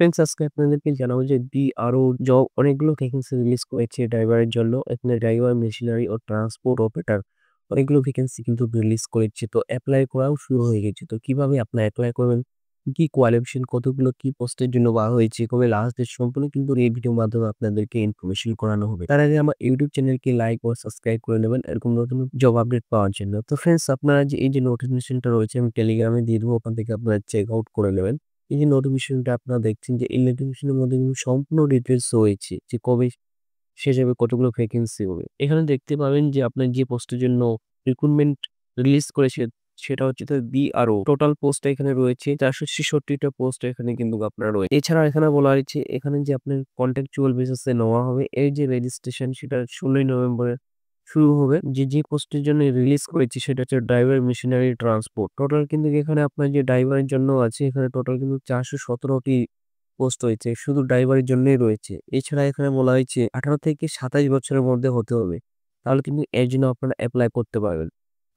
Friends আজকে আপনাদেরকে জানাবো যে বিআরও জব অনেকগুলো ভ্যাকেন্সি রিলিজ করেছে ড্রাইভারের জন্য। এখানে ড্রাইভার, মেশিনারি ও ট্রান্সপোর্ট অপারেটর অনেকগুলো ভ্যাকেন্সি কিন্তু রিলিজ করেছে। তো এপ্লাই করাও শুরু হয়ে গেছে। তো কিভাবে আপনারা এপ্লাই করবেন, কি কোয়ালিফিকেশন, কতগুলো কি পোস্টের জন্য বার হয়েছে, কবে লাস্ট ডেট সম্পূর্ণ কিন্তু এই ভিডিওর মাধ্যমে আপনাদেরকে ইনফরমেশন করানো হবে। তার আগে আমার ইউটিউব চ্যানেলকে লাইক ও সাবস্ক্রাইব করে নেবেন এরকম নতুন জব আপডেট পাওয়ার জন্য। তো ফ্রেন্ডস আপনারা যে এই যে নোটিফিকেশনটা রয়েছে আমি টেলিগ্রামে দিয়ে দেবো, ওখান থেকে আপনারা চেক আউট করে নেবেন। এই যে নোটিফিকেশনটা আপনারা দেখছেন যে এই নোটিফিকেশনের মধ্যে কিন্তু সম্পূর্ণ ডিটেইলস রয়েছে যে কবে শেষ হবে, কতগুলো ভ্যাকেন্সি হবে। এখানে দেখতে পাবেন যে আপনার যে পোস্টের জন্য রিক্রুটমেন্ট রিলিজ করেছে সেটা হচ্ছে তো বিআরও। টোটাল পোস্ট এখানে রয়েছে 466 টা পোস্ট এখানে কিন্তু আপনার রয়েছে। এছাড়া এখানে বলা হয়েছে এখানে যে আপনার কন্ট্রাকচুয়াল বেসিসে নেওয়া হবে এই যে রেজিস্ট্রেশন সেটা 16ই নভেম্বরে শুরু হবে। যে পোস্টের জন্য রিলিজ করেছি সেটা হচ্ছে ড্রাইভার, মেশিনারি, ট্রান্সপোর্ট। টোটাল কিন্তু এখানে আপনার যে ড্রাইভারের জন্য আছে এখানে টোটাল কিন্তু 417টি পোস্ট হয়েছে, শুধু ড্রাইভারের জন্যই রয়েছে। এছাড়া এখানে বলা হয়েছে 18 থেকে 27 বছরের মধ্যে হতে হবে, তাহলে কিন্তু এর জন্য আপনারা এপ্লাই করতে পারবেন।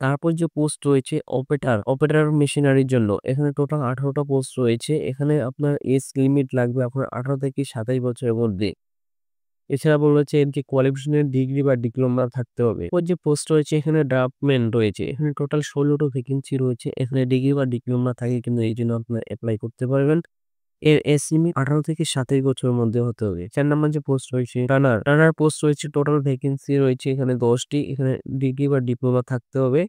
তারপর যে পোস্ট রয়েছে অপারেটর মেশিনারির জন্য এখানে টোটাল 18টা পোস্ট রয়েছে। এখানে আপনার এজ লিমিট লাগবে আপনার 18 থেকে 27 বছরের মধ্যে। এছাড়া বলেছে এর যে কোয়ালিফিকেশনের ডিগ্রি বা ডিপ্লোমা থাকতে হবে। এরপর যে পোস্ট রয়েছে এখানে ড্রাফটম্যান রয়েছে। এখানে টোটাল 16টা ভ্যাকেন্সি রয়েছে। এখানে ডিগ্রি বা ডিপ্লোমা থাকে কিন্তু এই জন্য আপনারা এপ্লাই করতে পারবেন। এর এজ লিমিট 18 থেকে 27 বছরের মধ্যে হতে হবে। 4 নাম্বার যে পোস্ট রয়েছে রানার পোস্ট রয়েছে। টোটাল ভ্যাকেন্সি রয়েছে এখানে 10টি। এখানে ডিগ্রি বা ডিপ্লোমা থাকতে হবে।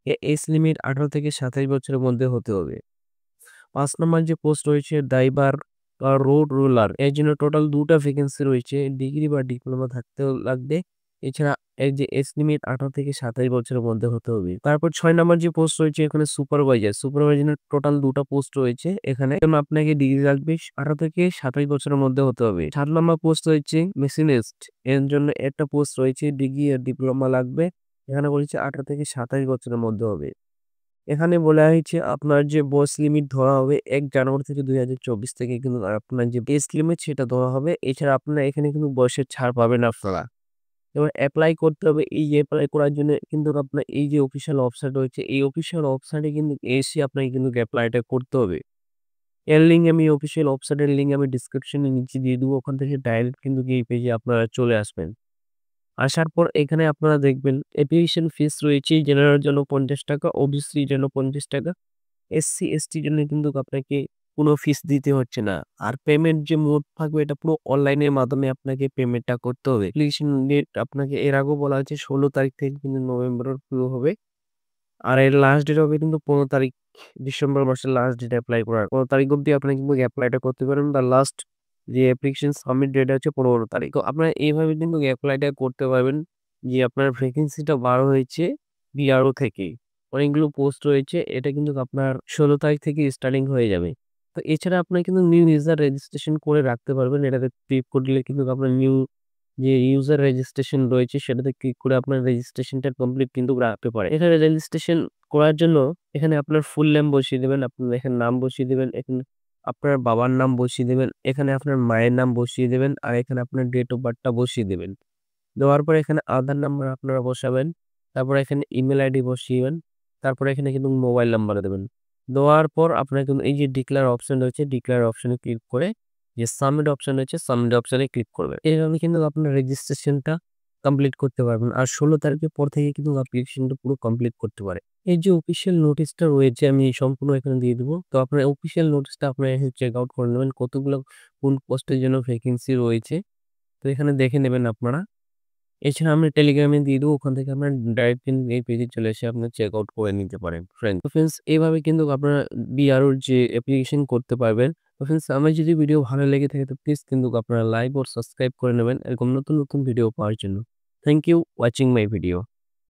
এর এজ লিমিট 18 থেকে 27 বছরের মধ্যে হতে হবে। 5 নাম্বার যে পোস্ট রয়েছে ড্রাইভার রোড রোলার, এর জন্য টোটাল 2টা ভ্যাকেন্সি রয়েছে। ডিগ্রি বা ডিপ্লোমা থাকতেও লাগবে। এছাড়া এর যে এজ লিমিট 18 থেকে 27 বছরের মধ্যে হতে হবে। তারপর 6 নাম্বার যে পোস্ট রয়েছে এখানে সুপারভাইজারের টোটাল 2টা পোস্ট রয়েছে। এখানে আপনাকে ডিগ্রি লাগবে 18 থেকে 27 বছরের মধ্যে হতে হবে। 7 নাম্বার পোস্ট রয়েছে মেশিনিস্ট, এর জন্য একটা পোস্ট রয়েছে, ডিগ্রি আর ডিপ্লোমা লাগবে। এখানে বলেছে 18 থেকে 27 বছরের মধ্যে হবে। এখানে বলা হয়েছে আপনার যে বয়স লিমিট ধরা হবে 1 জানুয়ারি থেকে 2024 থেকে কিন্তু আপনার যে এজ লিমিট সেটা ধরা হবে। এছাড়া আপনারা এখানে কিন্তু বয়সের ছাড় পাবেন আপনারা। এবার এপ্লাই করতে হবে। এই যে এপ্লাই করার জন্য কিন্তু আপনার এই যে অফিসিয়াল ওয়েবসাইট রয়েছে এই অফিসিয়াল ওয়েবসাইটে কিন্তু এসে আপনাকে কিন্তু এপ্লাইটা করতে হবে। এর লিঙ্ক আমি অফিসিয়াল ওয়েবসাইটের লিঙ্ক আমি ডেসক্রিপশনের নিচে দিয়ে দেবো। ওখান থেকে ডাইরেক্ট কিন্তু এই পেজে আপনারা চলে আসবেন। আসার পর এখানে আপনারা দেখবেন অ্যাপ্লিকেশন ফিস রয়েছে জেনারেলের জন্য ৳50, ওবিসির জন্য ৳50, এসসি, এসটির জন্য কিন্তু আপনাকে কোনো ফিস দিতে হচ্ছে না। আর পেমেন্ট যে মোড থাকবে এটা পুরো অনলাইনের মাধ্যমে আপনাকে পেমেন্টটা করতে হবে। অ্যাপ্লিকেশন ডেট আপনাকে এর আগেও বলা হয়েছে 16 তারিখ থেকে কিন্তু নভেম্বরের শুরু হবে। আর এর লাস্ট ডেট হবে কিন্তু 15 তারিখ, ডিসেম্বর মাসের লাস্ট ডেট এপ্লাই করার। 15 তারিখ অব্দি আপনি কিন্তু এপ্লাইটা করতে পারেন বা লাস্ট যে অ্যাপ্লিকেশন সাবমিট ডেট আছে 15 তারিখ। তো আপনারা এইভাবে কিন্তু এপ্লাইটা করতে পারবেন যে আপনার ভ্যাকেন্সিটা বার হয়েছে বিআরও থেকে। অনেকগুলো পোস্ট রয়েছে। এটা কিন্তু আপনার 16 তারিখ থেকে স্টার্টিং হয়ে যাবে। তো এছাড়া আপনার কিন্তু নিউ ইউজার রেজিস্ট্রেশন করে রাখতে পারবেন। এটাতে ক্লিক করলে কিন্তু আপনার নিউ যে ইউজার রেজিস্ট্রেশন রয়েছে সেটাতে ক্লিক করে আপনার রেজিস্ট্রেশনটা কমপ্লিট কিন্তু রাখতে পারে। এখানে রেজিস্ট্রেশন করার জন্য এখানে আপনার ফুল নেম বসিয়ে দেবেন, আপনার এখানে নাম বসিয়ে দেবেন, এখানে আপনার বাবার নাম বসিয়ে দেবেন, এখানে আপনার মায়ের নাম বসিয়ে দেবেন, আর এখানে আপনার ডেট অফ বার্থটা বসিয়ে দেবেন। দেওয়ার পরে এখানে আধার নাম্বার আপনারা বসাবেন। তারপরে এখানে ইমেইল আইডি বসিয়েবেন। তারপরে এখানে কিন্তু মোবাইল নাম্বার দেবেন। দেওয়ার পর আপনার কিন্তু এই যে ডিক্লেয়ার অপশন রয়েছে, ডিক্লেয়ার অপশনে ক্লিক করে যে সাবমিট অপশন রয়েছে, সাবমিট অপশনে ক্লিক করবেন। এইভাবে কিন্তু আপনার রেজিস্ট্রেশনটা কমপ্লিট করতে পারবেন। আর 16 তারিখের পর থেকে কিন্তু অ্যাপ্লিকেশনটা পুরো কমপ্লিট করতে পারে। এই যে অফিসিয়াল নোটিশটা রয়েছে আমি সম্পূর্ণ এখানে দিয়ে দেবো। তো আপনার অফিসিয়াল নোটিশটা আপনারা এসে চেক আউট করে নেবেন কতগুলো কোন পোস্টের জন্য ভ্যাকেন্সি রয়েছে। তো এখানে দেখে নেবেন আপনারা। এছাড়া আমরা টেলিগ্রামে দিয়ে দেবো। ওখান থেকে আপনারা ডাইরেক্ট কিন্তু এই পেজে চলে এসে আপনারা চেক আউট করে নিতে পারেন ফ্রেন্ডস। তো ফ্রেন্ডস এভাবে কিন্তু আপনারা বিআরওর যে অ্যাপ্লিকেশন করতে পারবেন। তো ফ্রেন্ডস আমার যদি ভিডিও ভালো লেগে থাকে তো প্লিজ কিন্তু আপনারা লাইক ও সাবস্ক্রাইব করে নেবেন এরকম নতুন ভিডিও পাওয়ার জন্য। Thank you watching my video.